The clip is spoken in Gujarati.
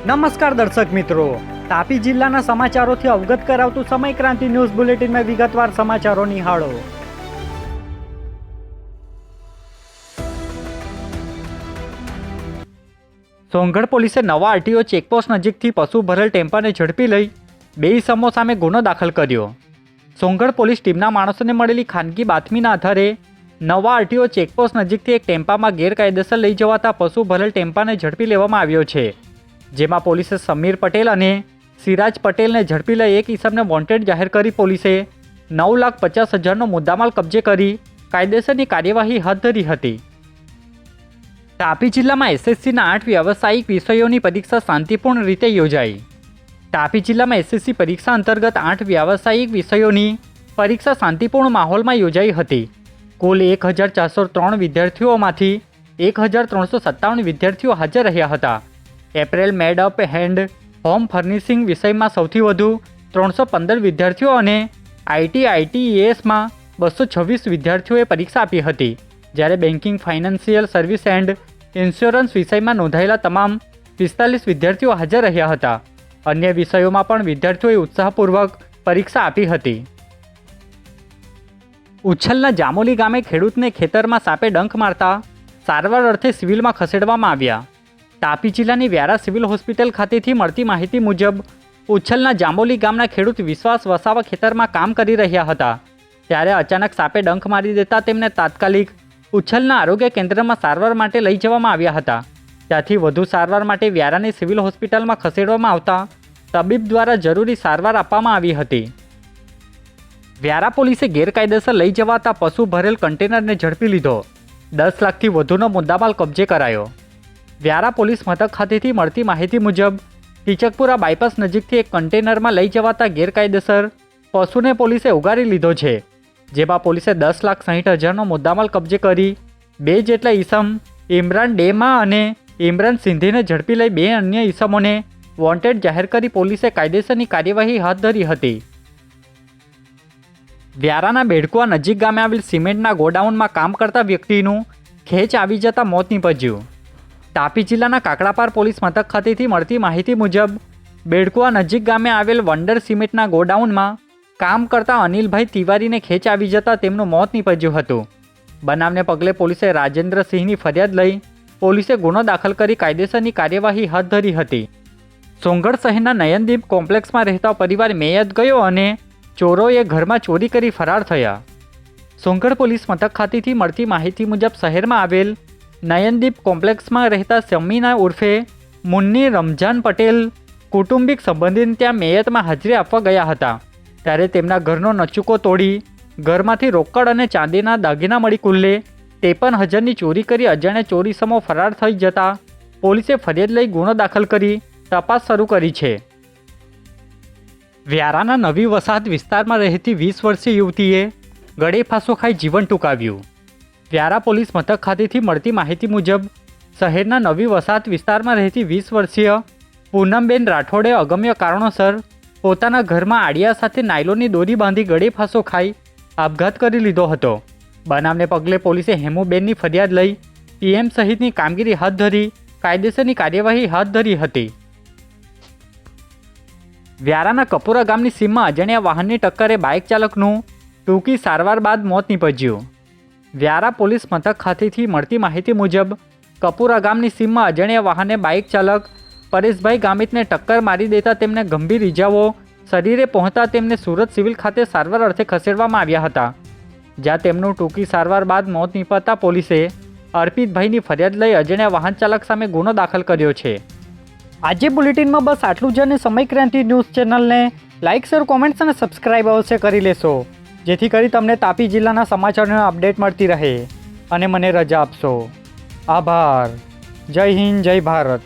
નમસ્કાર દર્શક મિત્રો, તાપી જિલ્લાના સમાચારોથી અવગત કરાવતું સમય ક્રાંતિ ન્યૂઝ બુલેટિનમાં વિગતવાર સમાચારો નિહાળો. સોંગઢ પોલીસે નવા આરટીઓ ચેકપોસ્ટ નજીકથી પશુ ભરેલ ટેમ્પાને ઝડપી લઈ 2 ઇસમો સામે ગુનો દાખલ કર્યો. સોંગઢ પોલીસ ટીમના માણસોને મળેલી ખાનગી બાતમીના આધારે નવા આરટીઓ ચેકપોસ્ટ નજીકથી એક ટેમ્પામાં ગેરકાયદેસર લઈ જવાતા પશુ ભરેલ ટેમ્પાને ઝડપી લેવામાં આવ્યો છે. જેમાં પોલીસે સમીર પટેલ અને સિરાજ પટેલને ઝડપી લઈ એક ઇસમને વોન્ટેડ જાહેર કરી પોલીસે 9,50,000નો મુદ્દામાલ કબજે કરી કાયદેસરની કાર્યવાહી હાથ ધરી હતી. તાપી જિલ્લામાં એસએસસીના 8 વ્યાવસાયિક વિષયોની પરીક્ષા શાંતિપૂર્ણ રીતે યોજાઈ. તાપી જિલ્લામાં એસએસસી પરીક્ષા અંતર્ગત 8 વ્યાવસાયિક વિષયોની પરીક્ષા શાંતિપૂર્ણ માહોલમાં યોજાઈ હતી. કુલ 1,403 વિદ્યાર્થીઓમાંથી 1,357 વિદ્યાર્થીઓ હાજર રહ્યા હતા. April made up hand home furnishing વિષયમાં સૌથી વધુ 315 વિદ્યાર્થીઓ અને આઈટીઆઈટીએસમાં 226 વિદ્યાર્થીઓએ પરીક્ષા આપી હતી. જ્યારે banking, financial service and insurance વિષયમાં નોંધાયેલા તમામ 45 વિદ્યાર્થીઓ હાજર રહ્યા હતા. અન્ય વિષયોમાં પણ વિદ્યાર્થીઓએ ઉત્સાહપૂર્વક પરીક્ષા આપી હતી. ઉચ્છલના જામોલી ગામે ખેડૂતને ખેતરમાં સાપે ડંખ મારતા સારવાર અર્થે સિવિલમાં ખસેડવામાં આવ્યા. તાપી જિલ્લાની વ્યારા સિવિલ હોસ્પિટલ ખાતેથી મળતી માહિતી મુજબ ઉચ્છલના જાંબોલી ગામના ખેડૂત વિશ્વાસ વસાવા ખેતરમાં કામ કરી રહ્યા હતા. ત્યારે અચાનક સાપે ડંખ મારી દેતા તેમને તાત્કાલિક ઉચ્છલના આરોગ્ય કેન્દ્રમાં સારવાર માટે લઈ જવામાં આવ્યા હતા. ત્યાંથી વધુ સારવાર માટે વ્યારાની સિવિલ હોસ્પિટલમાં ખસેડવામાં આવતા તબીબ દ્વારા જરૂરી સારવાર આપવામાં આવી હતી. વ્યારા પોલીસે ગેરકાયદેસર લઈ જવાતા પશુ ભરેલ કન્ટેનરને ઝડપી લીધો. 10 લાખથી વધુનો મુદ્દામાલ કબજે કરાયો. વ્યારા પોલીસ મથક ખાતેથી મળતી માહિતી મુજબ ટીચકપુરા બાયપાસ નજીકથી એક કન્ટેનરમાં લઈ જવાતા ગેરકાયદેસર પશુને પોલીસે ઉગારી લીધો છે. જેમાં પોલીસે 10,60,000નો મુદ્દામાલ કબજે કરી 2 જેટલા ઈસમ ઇમરાન ડેમા અને ઇમરાન સિંધીને ઝડપી લઈ 2 અન્ય ઈસમોને વોન્ટેડ જાહેર કરી પોલીસે કાયદેસરની કાર્યવાહી હાથ ધરી હતી. વ્યારાના બેડકુવા નજીક ગામે આવેલ સિમેન્ટના ગોડાઉનમાં કામ કરતા વ્યક્તિનું ખેંચ આવી જતા મોત નીપજ્યું. તાપી જિલ્લાના કાકડાપાર પોલીસ મથક ખાતેથી મળતી માહિતી મુજબ બેડકુવા નજીક ગામે આવેલ વંડર સિમેન્ટના ગોડાઉનમાં કામ કરતા અનિલભાઈ તિવારીને ખેંચ આવી જતાં તેમનું મોત નીપજ્યું હતું. બનાવને પગલે પોલીસે રાજેન્દ્રસિંહની ફરિયાદ લઈ પોલીસે ગુનો દાખલ કરી કાયદેસરની કાર્યવાહી હાથ ધરી હતી. સોંગઢ શહેરના નયનદીપ કોમ્પ્લેક્સમાં રહેતા પરિવાર મેયત ગયો અને ચોરોએ ઘરમાં ચોરી કરી ફરાર થયા. સોંગઢ પોલીસ મથક ખાતેથી મળતી માહિતી મુજબ શહેરમાં આવેલ નયનદીપ કોમ્પ્લેક્સમાં રહેતા સમીના ઉર્ફે મુન્ની રમજાન પટેલ કૌટુંબિક સંબંધીને ત્યાં મેયતમાં હાજરી આપવા ગયા હતા. ત્યારે તેમના ઘરનો નચુકો તોડી ઘરમાંથી રોકડ અને ચાંદીના દાગીના મળી કુલ્લે 53,000ની ચોરી કરી અજાણ્યા ચોરીસમો ફરાર થઈ જતા પોલીસે ફરિયાદ લઈ ગુનો દાખલ કરી તપાસ શરૂ કરી છે. વ્યારાના નવી વસાહત વિસ્તારમાં રહેતી 20 વર્ષીય યુવતીએ ગળે ફાંસો ખાઈ જીવન ટૂંકાવ્યું. વ્યારા પોલીસ મથક ખાતેથી મળતી માહિતી મુજબ શહેરના નવી વસાહત વિસ્તારમાં રહેતી 20 વર્ષીય પૂનમબેન રાઠોડે અગમ્ય કારણોસર પોતાના ઘરમાં આડિયા સાથે નાયલોનની દોરી બાંધી ગળે ફાંસો ખાઈ આપઘાત કરી લીધો હતો. બનાવને પગલે પોલીસે હેમુબેનની ફરિયાદ લઈ પીએમ સહિતની કામગીરી હાથ ધરી કાયદેસરની કાર્યવાહી હાથ ધરી હતી. વ્યારાના કપુરા ગામની સીમમાં અજાણ્યા વાહનની ટક્કરે બાઇક ચાલકનું ટૂંકી સારવાર બાદ મોત નીપજ્યું. વ્યારા પોલીસ મથક ખાતેથી મળતી માહિતી મુજબ કપુરા ગામની સીમમાં અજાણ્યા વાહને બાઇક ચાલક પરેશભાઈ ગામિતને ટક્કર મારી દેતા તેમને ગંભીર ઇજાઓ શરીરે પહોંચતા તેમને સુરત સિવિલ ખાતે સારવાર અર્થે ખસેડવામાં આવ્યા હતા. જ્યાં તેમનું ટૂંકી સારવાર બાદ મોત નીપજતા પોલીસે અર્પિતભાઈની ફરિયાદ લઈ અજાણ્યા વાહન ચાલક સામે ગુનો દાખલ કર્યો છે. આજે બુલેટિનમાં બસ આટલું જ અને સમય ક્રાંતિ ન્યૂઝ ચેનલને લાઇક, શેર, કોમેન્ટ્સ અને સબસ્ક્રાઇબ અવશ્ય કરી લેશો, જેથી કરી તમને તાપી જિલ્લાના સમાચારોનો અપડેટ મળતી રહે અને મને રજા આપશો. આભાર. જય હિન્દ, જય ભારત.